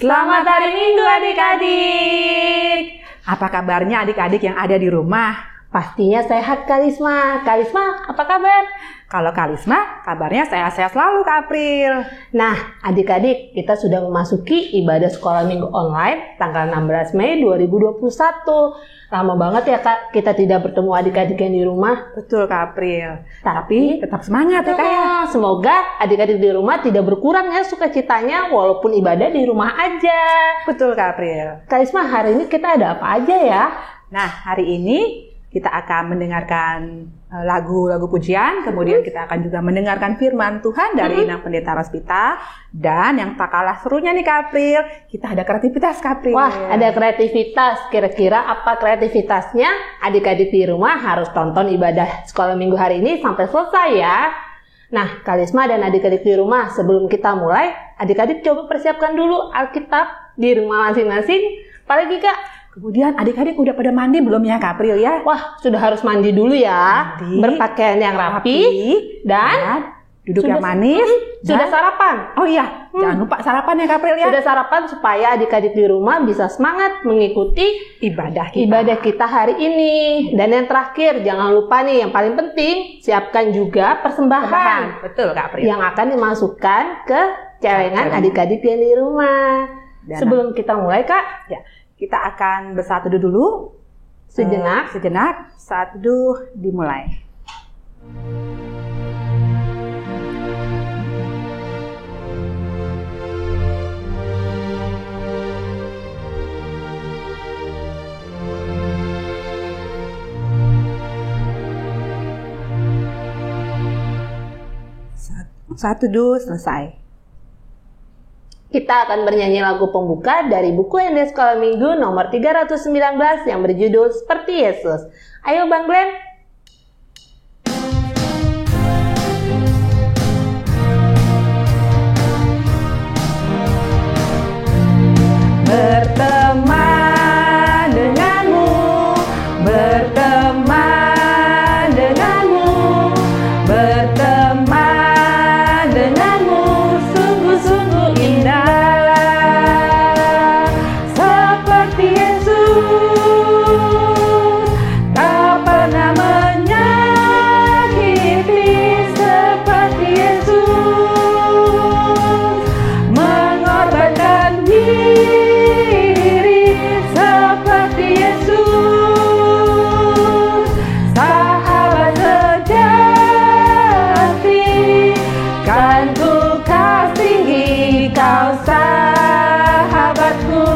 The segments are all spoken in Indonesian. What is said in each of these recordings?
Selamat hari Minggu adik-adik. Apa kabarnya adik-adik yang ada di rumah? Pastinya sehat Kalisma. Kalisma, apa kabar? Kalau Kalisma, kabarnya sehat-sehat selalu Kak April. Nah, adik-adik, kita sudah memasuki ibadah sekolah minggu online tanggal 16 Mei 2021. Lama banget ya Kak, kita tidak bertemu adik-adik yang di rumah. Betul Kak April. Tapi tetap semangat ya Kak ya. Semoga adik-adik di rumah tidak berkurang ya sukacitanya walaupun ibadah di rumah aja. Betul Kak April. Kalisma, hari ini kita ada apa aja ya? Nah, hari ini kita akan mendengarkan lagu-lagu pujian, kemudian kita akan juga mendengarkan firman Tuhan dari Inang Pendeta Rospita, dan yang tak kalah serunya nih Kak April, kita ada kreativitas Kak April. Wah, ada kreativitas. Kira-kira apa kreativitasnya? Adik-adik di rumah harus tonton ibadah sekolah minggu hari ini sampai selesai ya. Nah, Kalisma dan adik-adik di rumah, sebelum kita mulai, adik-adik coba persiapkan dulu Alkitab di rumah masing-masing. Apalagi Kak? Kemudian adik-adik udah pada mandi belum ya Kak April ya? Wah, sudah harus mandi dulu ya. Mandi, berpakaian yang rapi dan duduk yang manis. Sudah sarapan. Oh iya, jangan lupa sarapan ya Kak April ya. Sudah sarapan supaya adik-adik di rumah bisa semangat mengikuti ibadah kita hari ini. Dan yang terakhir, jangan lupa nih yang paling penting, siapkan juga persembahan. Betul Kak April. Yang akan dimasukkan ke celengan adik-adik yang di rumah. Sebelum kita mulai Kak, ya, kita akan bersatu dulu sejenak. Saat teduh dimulai. Saat teduh selesai. Kita akan bernyanyi lagu pembuka dari buku ND Sekolah Minggu nomor 319 yang berjudul Seperti Yesus. Ayo Bang Glenn. Berteman denganmu, berteman denganmu, berteman denganmu, sungguh-sungguh indah. Seperti Yesus, tak pernah menyakiti. Seperti Yesus, mengorbankan diri. Seperti Yesus, sahabat sejati, kan ku kasihi kau sahabatku.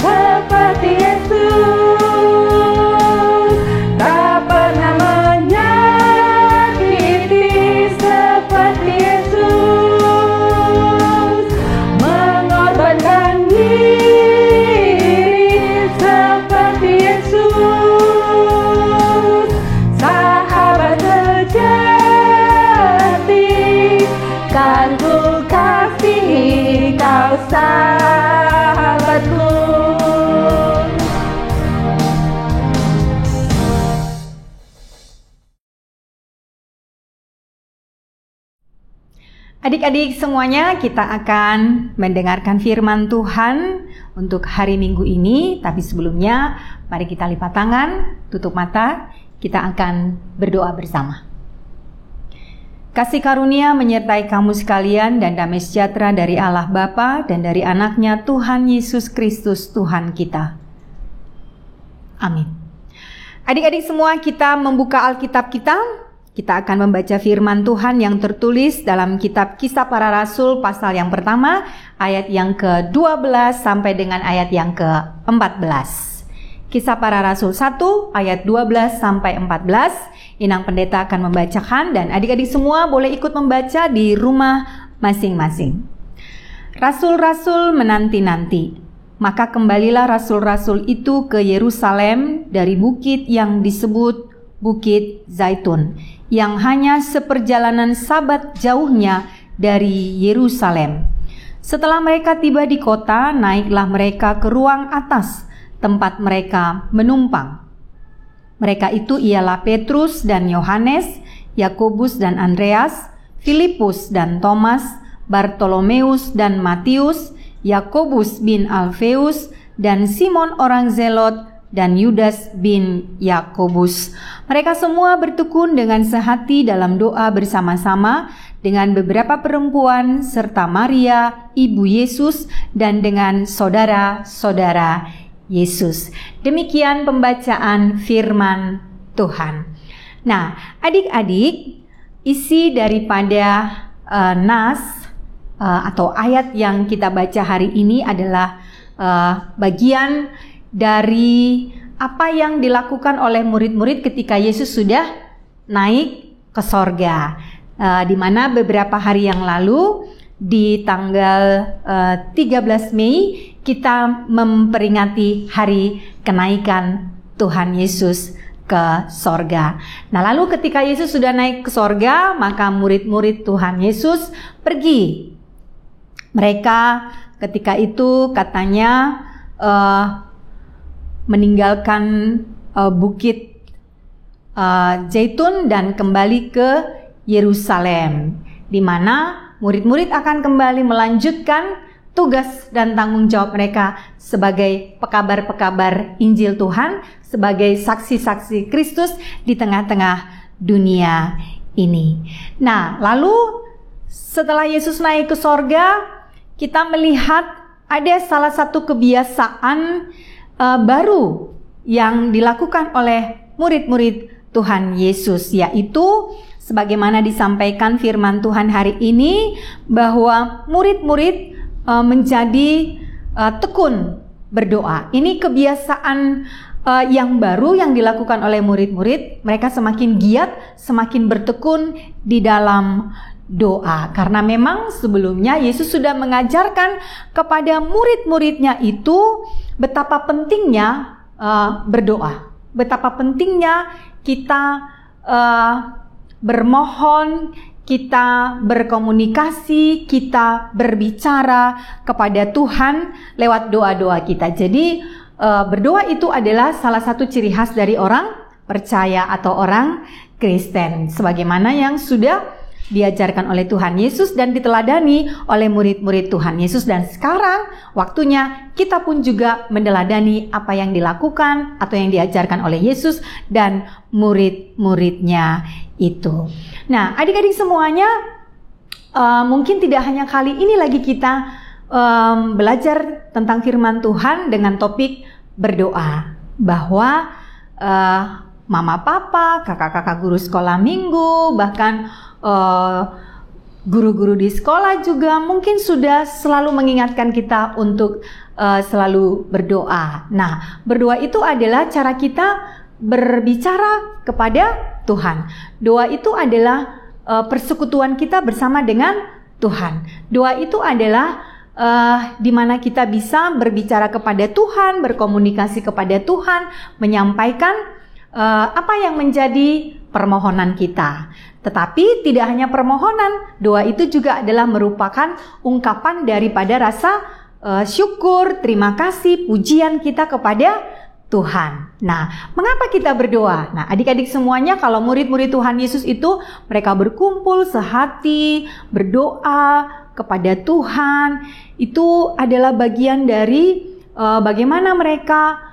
Seperti Yesus, tak pernah menyakiti. Seperti Yesus, mengorbankan diri. Seperti Yesus, sahabat sejati, kan ku kasihi kau sahabatku. Adik-adik semuanya, kita akan mendengarkan firman Tuhan untuk hari Minggu ini. Tapi sebelumnya, mari kita lipat tangan, tutup mata, kita akan berdoa bersama. Kasih karunia menyertai kamu sekalian dan damai sejahtera dari Allah Bapa dan dari anaknya Tuhan Yesus Kristus Tuhan kita. Amin. Adik-adik semua, kita membuka Alkitab kita. Kita akan membaca firman Tuhan yang tertulis dalam kitab Kisah Para Rasul pasal yang pertama, ayat yang ke-12 sampai dengan ayat yang ke-14. Kisah Para Rasul 1 ayat 12 sampai 14. Inang Pendeta akan membacakan dan adik-adik semua boleh ikut membaca di rumah masing-masing. Rasul-rasul menanti-nanti. Maka kembalilah rasul-rasul itu ke Yerusalem dari bukit yang disebut Bukit Zaitun, yang hanya seperjalanan sabat jauhnya dari Yerusalem. Setelah mereka tiba di kota, naiklah mereka ke ruang atas, tempat mereka menumpang. Mereka itu ialah Petrus dan Yohanes, Yakobus dan Andreas, Filipus dan Thomas, Bartolomeus dan Matius, Yakobus bin Alfeus, dan Simon orang Zelot, dan Yudas bin Yakobus. Mereka semua bertekun dengan sehati dalam doa bersama-sama dengan beberapa perempuan serta Maria, ibu Yesus, dan dengan saudara-saudara Yesus. Demikian pembacaan firman Tuhan. Nah, adik-adik, isi daripada nas atau ayat yang kita baca hari ini adalah bagian dari apa yang dilakukan oleh murid-murid ketika Yesus sudah naik ke sorga. Di mana beberapa hari yang lalu di tanggal 13 Mei kita memperingati hari kenaikan Tuhan Yesus ke sorga. Nah, lalu ketika Yesus sudah naik ke sorga, maka murid-murid Tuhan Yesus pergi. Mereka ketika itu katanya meninggalkan bukit Zaitun dan kembali ke Yerusalem, di mana murid-murid akan kembali melanjutkan tugas dan tanggung jawab mereka sebagai pekabar-pekabar Injil Tuhan, sebagai saksi-saksi Kristus di tengah-tengah dunia ini. Nah, lalu setelah Yesus naik ke sorga, kita melihat ada salah satu kebiasaan baru yang dilakukan oleh murid-murid Tuhan Yesus, yaitu sebagaimana disampaikan firman Tuhan hari ini, bahwa murid-murid menjadi tekun berdoa. Ini kebiasaan yang baru yang dilakukan oleh murid-murid. Mereka semakin giat, semakin bertekun di dalam doa. Karena memang sebelumnya Yesus sudah mengajarkan kepada murid-muridnya itu betapa pentingnya berdoa. Betapa pentingnya kita bermohon, kita berkomunikasi, kita berbicara kepada Tuhan lewat doa-doa kita. Jadi berdoa itu adalah salah satu ciri khas dari orang percaya atau orang Kristen, sebagaimana yang sudah diajarkan oleh Tuhan Yesus dan diteladani oleh murid-murid Tuhan Yesus. Dan sekarang waktunya kita pun juga meneladani apa yang dilakukan atau yang diajarkan oleh Yesus dan murid-muridnya itu. Nah, adik-adik semuanya, mungkin tidak hanya kali ini lagi kita belajar tentang firman Tuhan dengan topik berdoa, bahwa mama papa, kakak-kakak guru sekolah minggu, bahkan guru-guru di sekolah juga mungkin sudah selalu mengingatkan kita untuk selalu berdoa. Nah, berdoa itu adalah cara kita berbicara kepada Tuhan. Doa itu adalah persekutuan kita bersama dengan Tuhan. Doa itu adalah di mana kita bisa berbicara kepada Tuhan, berkomunikasi kepada Tuhan, menyampaikan apa yang menjadi permohonan kita. Tetapi tidak hanya permohonan, doa itu juga adalah merupakan ungkapan daripada rasa syukur, terima kasih, pujian kita kepada Tuhan. Nah, mengapa kita berdoa? Nah, adik-adik semuanya, kalau murid-murid Tuhan Yesus itu mereka berkumpul sehati, berdoa kepada Tuhan, itu adalah bagian dari bagaimana mereka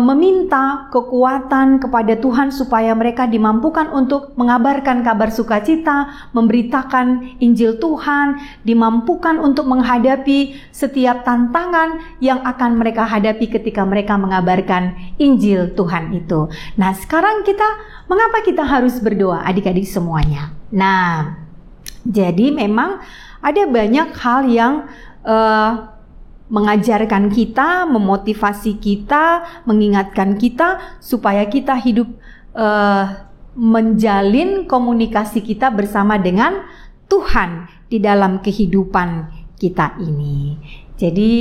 meminta kekuatan kepada Tuhan supaya mereka dimampukan untuk mengabarkan kabar sukacita, memberitakan Injil Tuhan, dimampukan untuk menghadapi setiap tantangan yang akan mereka hadapi ketika mereka mengabarkan Injil Tuhan itu. Nah, sekarang mengapa kita harus berdoa, adik-adik semuanya? Nah, jadi memang ada banyak hal yang mengajarkan kita, memotivasi kita, mengingatkan kita supaya kita hidup menjalin komunikasi kita bersama dengan Tuhan di dalam kehidupan kita ini. Jadi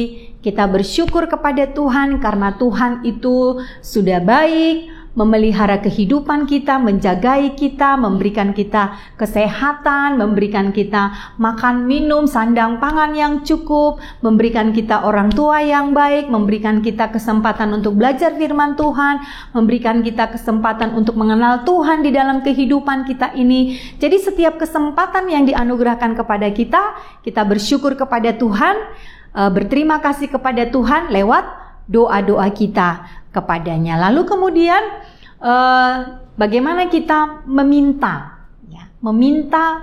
kita bersyukur kepada Tuhan karena Tuhan itu sudah baik, memelihara kehidupan kita, menjagai kita, memberikan kita kesehatan, memberikan kita makan minum, sandang pangan yang cukup, memberikan kita orang tua yang baik, memberikan kita kesempatan untuk belajar firman Tuhan, memberikan kita kesempatan untuk mengenal Tuhan di dalam kehidupan kita ini. Jadi setiap kesempatan yang dianugerahkan kepada kita, kita bersyukur kepada Tuhan, berterima kasih kepada Tuhan lewat doa-doa kita kepadanya. Lalu kemudian bagaimana kita meminta,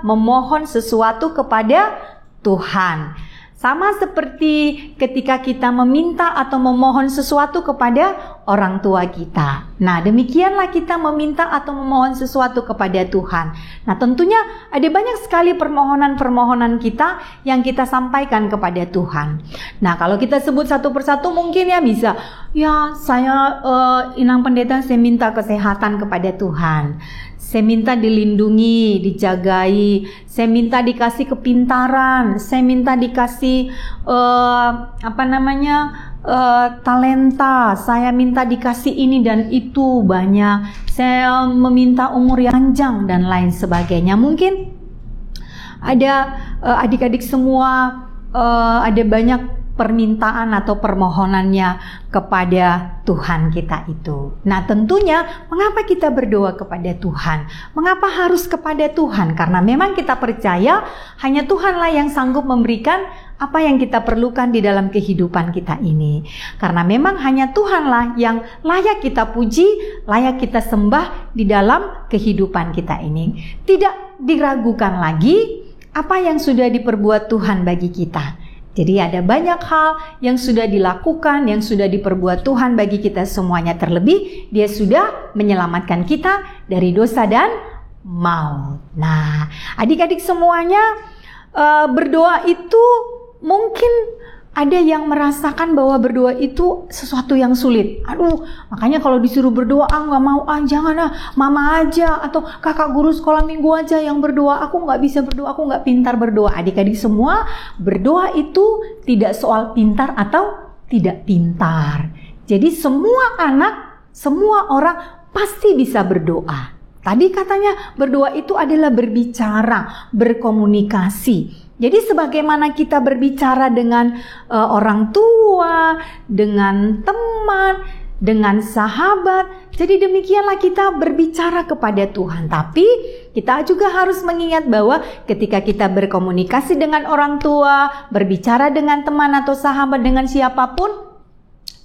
memohon sesuatu kepada Tuhan. Sama seperti ketika kita meminta atau memohon sesuatu kepada orang tua kita. Nah, demikianlah kita meminta atau memohon sesuatu kepada Tuhan. Nah, tentunya ada banyak sekali permohonan-permohonan kita yang kita sampaikan kepada Tuhan. Nah, kalau kita sebut satu persatu mungkin ya bisa. Ya, saya Inang Pendeta, saya minta kesehatan kepada Tuhan. Saya minta dilindungi, dijagai, saya minta dikasih kepintaran, saya minta dikasih talenta, saya minta dikasih ini dan itu banyak. Saya meminta umur yang panjang dan lain sebagainya. Mungkin ada adik-adik semua ada banyak permintaan atau permohonannya kepada Tuhan kita itu. Nah, tentunya mengapa kita berdoa kepada Tuhan? Mengapa harus kepada Tuhan? Karena memang kita percaya hanya Tuhanlah yang sanggup memberikan apa yang kita perlukan di dalam kehidupan kita ini. Karena memang hanya Tuhanlah yang layak kita puji, layak kita sembah di dalam kehidupan kita ini. Tidak diragukan lagi apa yang sudah diperbuat Tuhan bagi kita. Jadi ada banyak hal yang sudah dilakukan, yang sudah diperbuat Tuhan bagi kita semuanya. Terlebih Dia sudah menyelamatkan kita dari dosa dan maut. Nah, adik-adik semuanya, berdoa itu mungkin ada yang merasakan bahwa berdoa itu sesuatu yang sulit. Aduh, makanya kalau disuruh berdoa, nggak mau, jangan mama aja atau kakak guru sekolah minggu aja yang berdoa. Aku nggak bisa berdoa, aku nggak pintar berdoa. Adik-adik semua, berdoa itu tidak soal pintar atau tidak pintar. Jadi semua anak, semua orang pasti bisa berdoa. Tadi katanya berdoa itu adalah berbicara, berkomunikasi. Jadi sebagaimana kita berbicara dengan orang tua, dengan teman, dengan sahabat, jadi demikianlah kita berbicara kepada Tuhan. Tapi kita juga harus mengingat bahwa ketika kita berkomunikasi dengan orang tua, berbicara dengan teman atau sahabat, dengan siapapun,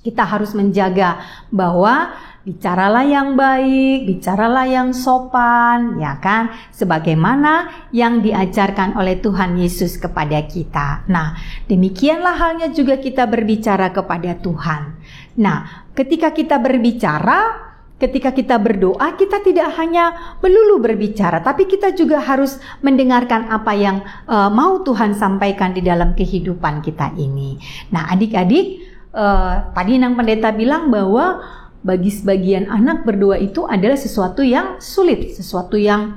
kita harus menjaga bahwa bicaralah yang baik, bicaralah yang sopan, ya kan? Sebagaimana yang diajarkan oleh Tuhan Yesus kepada kita. Nah, demikianlah halnya juga kita berbicara kepada Tuhan. Nah, ketika kita berbicara, ketika kita berdoa, kita tidak hanya melulu berbicara, tapi kita juga harus mendengarkan apa yang mau Tuhan sampaikan di dalam kehidupan kita ini. Nah, adik-adik, tadi Nang Pendeta bilang bahwa bagi sebagian anak berdoa itu adalah sesuatu yang sulit, sesuatu yang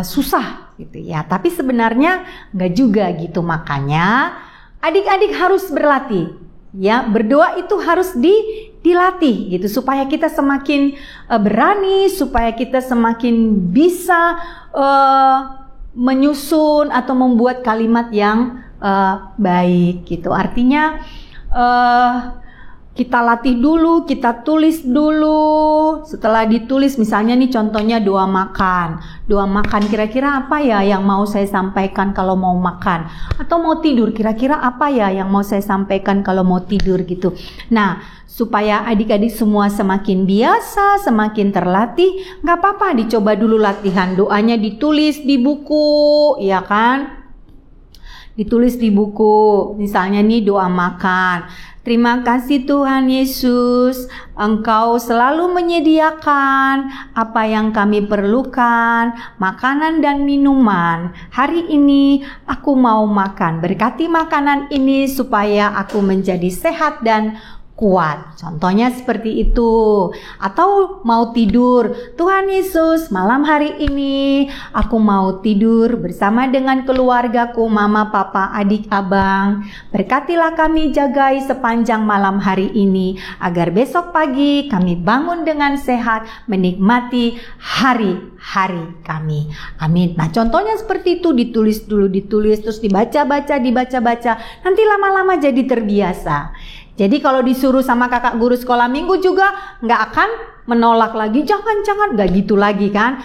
susah gitu ya. Tapi sebenarnya enggak juga gitu. Makanya adik-adik harus berlatih ya. Berdoa itu harus dilatih gitu supaya kita semakin berani, supaya kita semakin bisa menyusun atau membuat kalimat yang baik gitu. Artinya kita latih dulu, kita tulis dulu. Setelah ditulis, misalnya nih contohnya doa makan. Doa makan kira-kira apa ya yang mau saya sampaikan kalau mau makan? Atau mau tidur, kira-kira apa ya yang mau saya sampaikan kalau mau tidur gitu. Nah, supaya adik-adik semua semakin biasa, semakin terlatih, gak apa-apa dicoba dulu latihan. Doanya ditulis di buku, ya kan? Ditulis di buku, misalnya nih doa makan. Terima kasih Tuhan Yesus, Engkau selalu menyediakan apa yang kami perlukan, makanan dan minuman. Hari ini aku mau makan, berkati makanan ini supaya aku menjadi sehat dan kuat. Contohnya seperti itu. Atau mau tidur, Tuhan Yesus, malam hari ini aku mau tidur bersama dengan keluargaku, mama, papa, adik, abang. Berkatilah kami, jagai sepanjang malam hari ini, agar besok pagi kami bangun dengan sehat, menikmati hari-hari kami. Amin. Nah, contohnya seperti itu, ditulis dulu, terus dibaca-baca, nanti lama-lama jadi terbiasa. Jadi kalau disuruh sama kakak guru sekolah minggu juga nggak akan menolak lagi, jangan, nggak gitu lagi kan.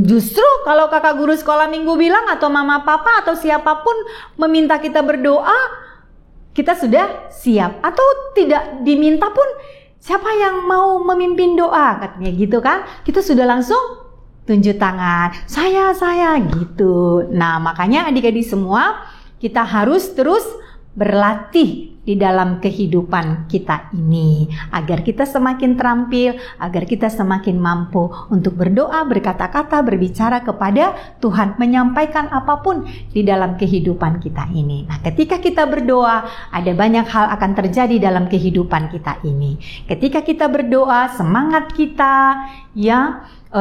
Justru kalau kakak guru sekolah minggu bilang atau mama papa atau siapapun meminta kita berdoa, kita sudah siap. Atau tidak diminta pun, siapa yang mau memimpin doa, katanya gitu kan. Kita sudah langsung tunjuk tangan, saya gitu. Nah, makanya adik-adik semua, kita harus terus berlatih di dalam kehidupan kita ini, agar kita semakin terampil, agar kita semakin mampu untuk berdoa, berkata-kata, berbicara kepada Tuhan, menyampaikan apapun di dalam kehidupan kita ini. Nah, ketika kita berdoa, ada banyak hal akan terjadi dalam kehidupan kita ini. Ketika kita berdoa, semangat kita,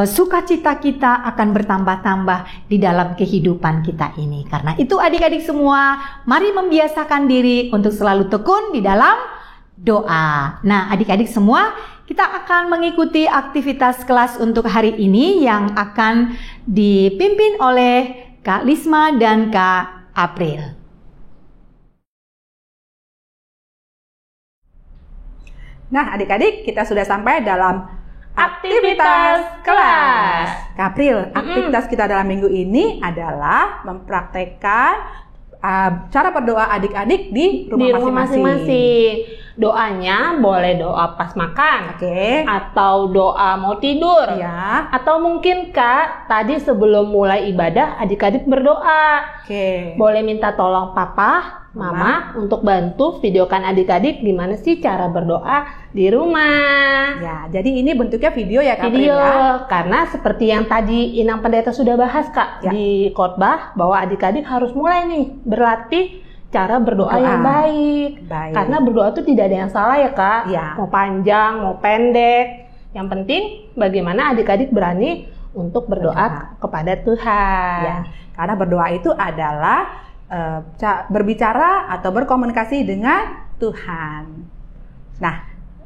sukacita kita akan bertambah-tambah di dalam kehidupan kita ini. Karena itu adik-adik semua, mari membiasakan diri untuk selalu tekun di dalam doa. Nah, adik-adik semua, kita akan mengikuti aktivitas kelas untuk hari ini yang akan dipimpin oleh Kak Lisma dan Kak April. Nah, adik-adik, kita sudah sampai dalam aktivitas kelas. April, aktivitas kita dalam minggu ini adalah mempraktekkan cara berdoa adik-adik di rumah masing-masing. Doanya boleh doa pas makan, atau doa mau tidur, atau mungkin Kak, tadi sebelum mulai ibadah adik-adik berdoa. Boleh minta tolong papa, mama untuk bantu videokan adik-adik gimana sih cara berdoa di rumah. Ya, jadi ini bentuknya video ya Kak. Video, karena seperti yang tadi Inang Pendeta sudah bahas Kak di khotbah, bahwa adik-adik harus mulai nih berlatih cara berdoa yang baik. Karena berdoa itu tidak ada yang salah ya Kak. Mau panjang, mau pendek. Yang penting bagaimana adik-adik berani untuk berdoa kepada Tuhan. Karena berdoa itu adalah berbicara atau berkomunikasi dengan Tuhan. Nah,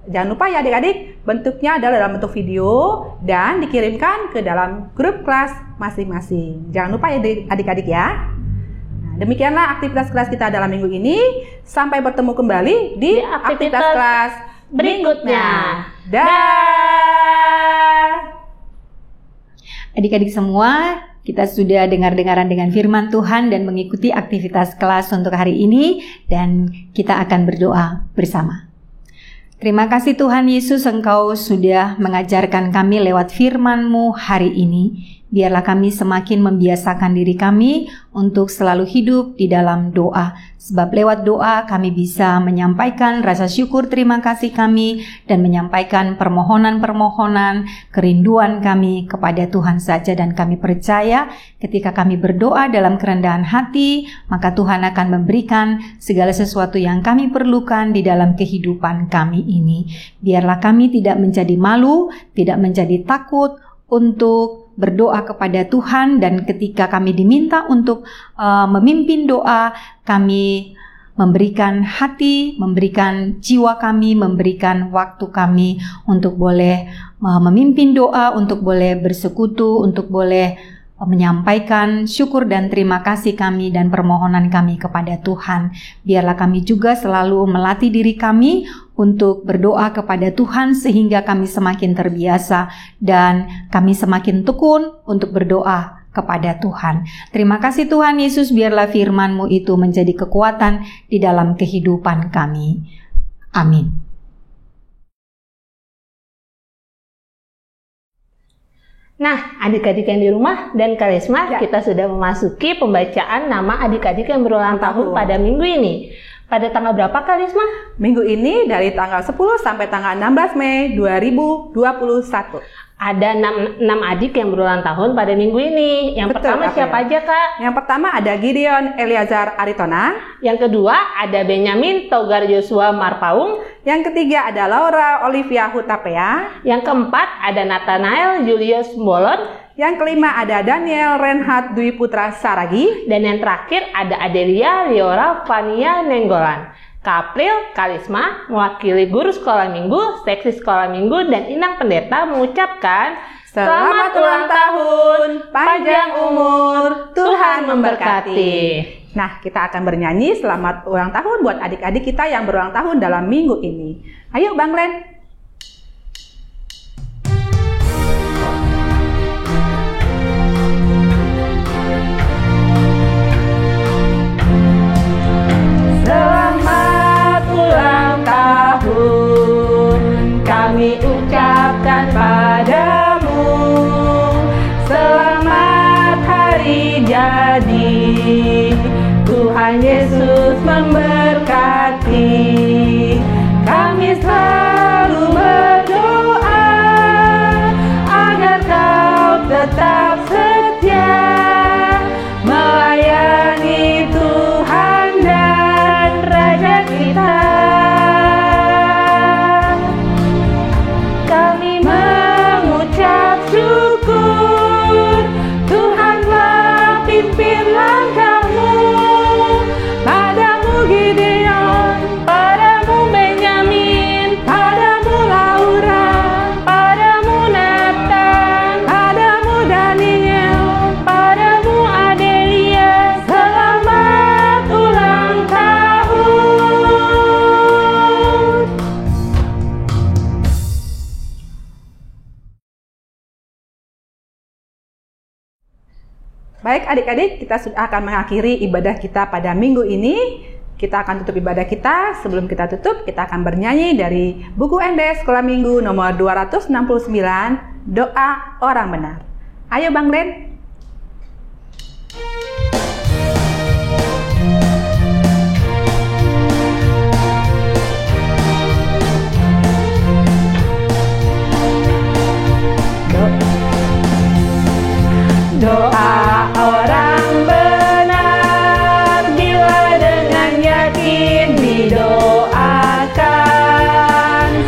jangan lupa ya adik-adik, bentuknya adalah dalam bentuk video dan dikirimkan ke dalam grup kelas masing-masing. Jangan lupa ya adik-adik ya. Demikianlah aktivitas kelas kita dalam minggu ini. Sampai bertemu kembali di aktivitas kelas berikutnya. Adik-adik semua, kita sudah dengar-dengaran dengan firman Tuhan dan mengikuti aktivitas kelas untuk hari ini, dan kita akan berdoa bersama. Terima kasih Tuhan Yesus, Engkau sudah mengajarkan kami lewat firman-Mu hari ini. Biarlah kami semakin membiasakan diri kami untuk selalu hidup di dalam doa. Sebab lewat doa kami bisa menyampaikan rasa syukur terima kasih kami dan menyampaikan permohonan-permohonan, kerinduan kami kepada Tuhan saja. Dan kami percaya ketika kami berdoa dalam kerendahan hati, maka Tuhan akan memberikan segala sesuatu yang kami perlukan di dalam kehidupan kami ini. Biarlah kami tidak menjadi malu, tidak menjadi takut untuk berdoa kepada Tuhan, dan ketika kami diminta untuk memimpin doa, kami memberikan hati, memberikan jiwa kami, memberikan waktu kami untuk boleh memimpin doa, untuk boleh bersekutu, untuk boleh menyampaikan syukur dan terima kasih kami dan permohonan kami kepada Tuhan. Biarlah kami juga selalu melatih diri kami untuk berdoa kepada Tuhan sehingga kami semakin terbiasa dan kami semakin tekun untuk berdoa kepada Tuhan. Terima kasih Tuhan Yesus, biarlah firman-Mu itu menjadi kekuatan di dalam kehidupan kami. Amin. Nah, adik-adik yang di rumah dan Karisma, kita sudah memasuki pembacaan nama adik-adik yang berulang tahun pada minggu ini. Pada tanggal berapa Karisma? Minggu ini dari tanggal 10 sampai tanggal 16 Mei 2021. Ada 6 adik yang berulang tahun pada minggu ini. Yang pertama siapa aja Kak? Yang pertama ada Gideon Eliazar Aritona. Yang kedua ada Benyamin Togar Joshua Marpaung. Yang ketiga ada Laura Olivia Hutapea. Yang keempat ada Nathanael Julius Bolon. Yang kelima ada Daniel Renhat Dwi Putra Saragi. Dan yang terakhir ada Adelia Liora Vania Nenggolan. Kapril Kalisma mewakili guru sekolah minggu, seksi sekolah minggu, dan Inang Pendeta mengucapkan Selamat ulang tahun, panjang umur, Tuhan memberkati. Nah, kita akan bernyanyi selamat ulang tahun buat adik-adik kita yang berulang tahun dalam minggu ini. Ayo Bang Len. Selamat ulang tahun kami ucapkan padamu. Selamat hari jadi, Tuhan Yesus memberkati. Kami selalu berdoa agar kau tetap setia melayani Tuhan dan Raja kita. Kami mengucap syukur, Tuhanlah pimpin langkahmu. Padamu Gideon, padamu Benyamin, padamu Laura, padamu Nathan, padamu Daniel, padamu Adelia. Selamat ulang tahun. Baik adik-adik, kita sudah akan mengakhiri ibadah kita pada minggu ini. Kita akan tutup ibadah kita. Sebelum kita tutup, kita akan bernyanyi dari buku NDS Sekolah Minggu nomor 269, Doa Orang Benar. Ayo Bang Len. Doa orang benar bila dengan yakin didoakan,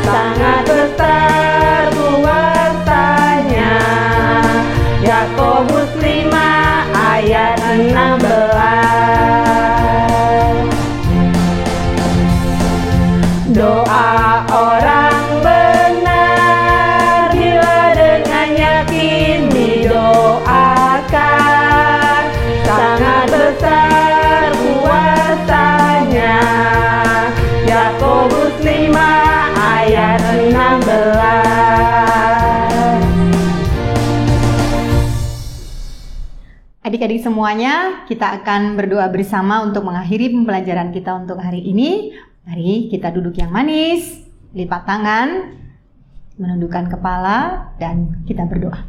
sangat besar kuasanya. Yakobus 5 ayat 16. Doa orang benar bila dengan yakin didoakan, sangat besar kuasanya. Yakobus 5 ayat 16. Adik-adik semuanya, kita akan berdoa bersama untuk mengakhiri pembelajaran kita untuk hari ini. Mari kita duduk yang manis, lipat tangan, menundukkan kepala, dan kita berdoa.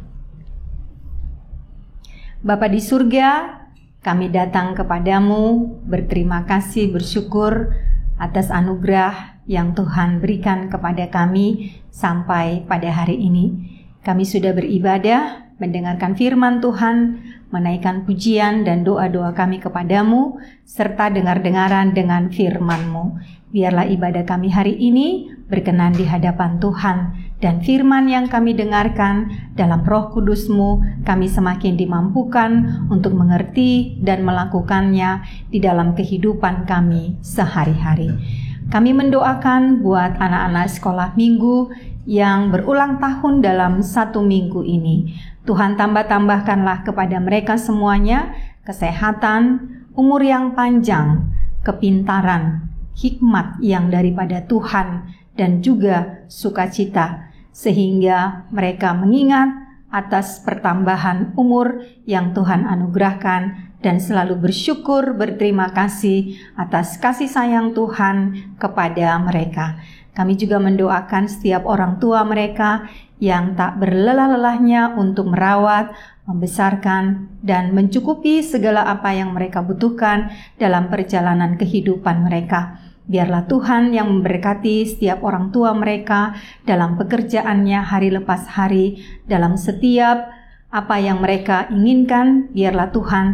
Bapa di surga, kami datang kepadamu berterima kasih, bersyukur atas anugerah yang Tuhan berikan kepada kami sampai pada hari ini. Kami sudah beribadah, mendengarkan firman Tuhan, menaikkan pujian dan doa-doa kami kepadamu, serta dengar-dengaran dengan firman-Mu. Biarlah ibadah kami hari ini berkenan di hadapan Tuhan, dan firman yang kami dengarkan dalam Roh Kudus-Mu, kami semakin dimampukan untuk mengerti dan melakukannya di dalam kehidupan kami sehari-hari. Kami mendoakan buat anak-anak sekolah minggu yang berulang tahun dalam satu minggu ini. Tuhan tambah-tambahkanlah kepada mereka semuanya kesehatan, umur yang panjang, kepintaran, hikmat yang daripada Tuhan, dan juga sukacita, sehingga mereka mengingat atas pertambahan umur yang Tuhan anugerahkan dan selalu bersyukur, berterima kasih atas kasih sayang Tuhan kepada mereka. Kami juga mendoakan setiap orang tua mereka yang tak berlelah-lelahnya untuk merawat, membesarkan, dan mencukupi segala apa yang mereka butuhkan dalam perjalanan kehidupan mereka. Biarlah Tuhan yang memberkati setiap orang tua mereka dalam pekerjaannya hari lepas hari, dalam setiap apa yang mereka inginkan. Biarlah Tuhan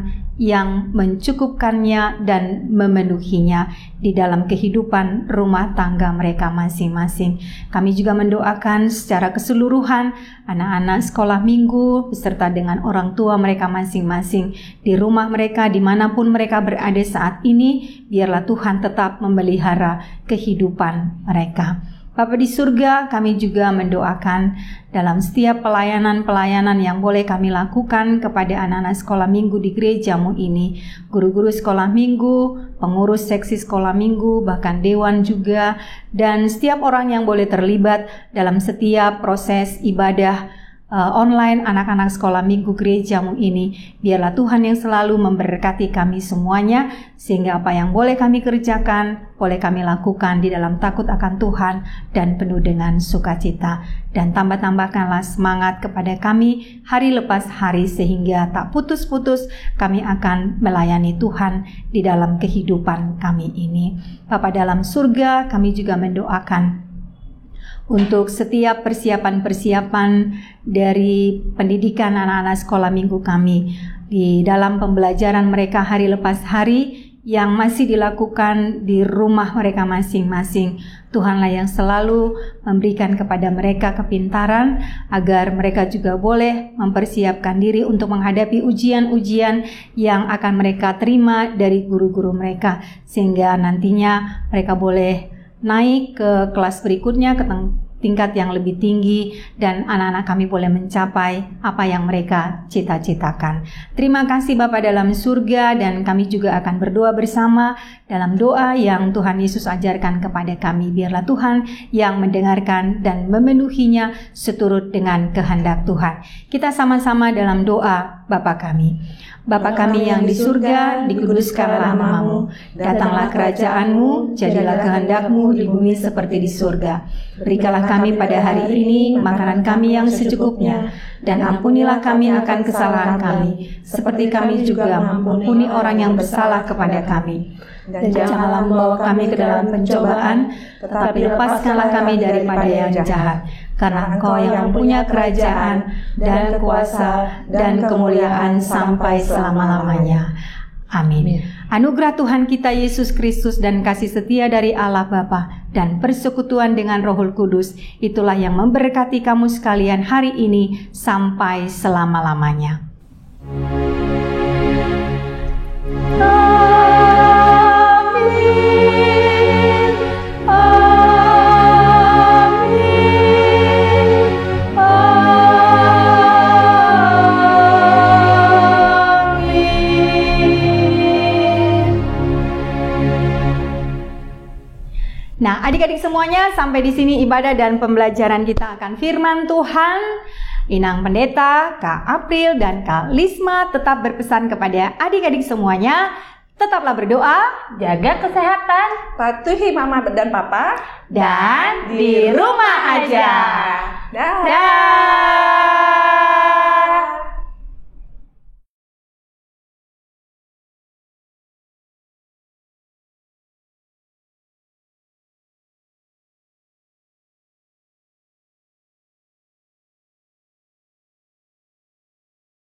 yang mencukupkannya dan memenuhinya di dalam kehidupan rumah tangga mereka masing-masing. Kami juga mendoakan secara keseluruhan anak-anak sekolah minggu beserta dengan orang tua mereka masing-masing di rumah mereka dimanapun mereka berada saat ini. Biarlah Tuhan tetap memelihara kehidupan mereka. Bapa di surga, kami juga mendoakan dalam setiap pelayanan-pelayanan yang boleh kami lakukan kepada anak-anak sekolah minggu di gerejamu ini, guru-guru sekolah minggu, pengurus seksi sekolah minggu, bahkan dewan juga, dan setiap orang yang boleh terlibat dalam setiap proses ibadah online anak-anak sekolah minggu gerejamu ini. Biarlah Tuhan yang selalu memberkati kami semuanya, sehingga apa yang boleh kami kerjakan, boleh kami lakukan di dalam takut akan Tuhan dan penuh dengan sukacita. Dan tambahkanlah semangat kepada kami hari lepas hari, sehingga tak putus-putus kami akan melayani Tuhan di dalam kehidupan kami ini. Bapa dalam surga, kami juga mendoakan untuk setiap persiapan-persiapan dari pendidikan anak-anak sekolah minggu kami di dalam pembelajaran mereka hari lepas hari yang masih dilakukan di rumah mereka masing-masing. Tuhanlah yang selalu memberikan kepada mereka kepintaran agar mereka juga boleh mempersiapkan diri untuk menghadapi ujian-ujian yang akan mereka terima dari guru-guru mereka, sehingga nantinya mereka boleh naik ke kelas berikutnya, ke tingkat yang lebih tinggi, dan anak-anak kami boleh mencapai apa yang mereka cita-citakan. Terima kasih Bapa dalam surga, dan kami juga akan berdoa bersama dalam doa yang Tuhan Yesus ajarkan kepada kami. Biarlah Tuhan yang mendengarkan dan memenuhinya seturut dengan kehendak Tuhan. Kita sama-sama dalam doa Bapa kami. Bapa kami yang di surga, dikuduskanlah namamu, datanglah kerajaan-Mu, jadilah kehendak-Mu di bumi seperti di surga. Berikanlah kami pada hari ini makanan kami yang secukupnya, dan ampunilah kami akan kesalahan kami, seperti kami juga mengampuni orang yang bersalah kepada kami. Dan janganlah membawa kami ke dalam pencobaan, tetapi lepaskanlah kami daripada yang jahat. Karena Engkau yang punya kerajaan dan kuasa dan kemuliaan sampai selama-lamanya. Amin. Anugerah Tuhan kita Yesus Kristus dan kasih setia dari Allah Bapa dan persekutuan dengan Roh Kudus, itulah yang memberkati kamu sekalian hari ini sampai selama-lamanya. Nah, adik-adik semuanya, sampai di sini ibadah dan pembelajaran kita akan firman Tuhan. Inang Pendeta, Kak April, dan Kak Lisma tetap berpesan kepada adik-adik semuanya, tetaplah berdoa, jaga kesehatan, Patuhi Mama dan Papa, dan di rumah aja. Dah.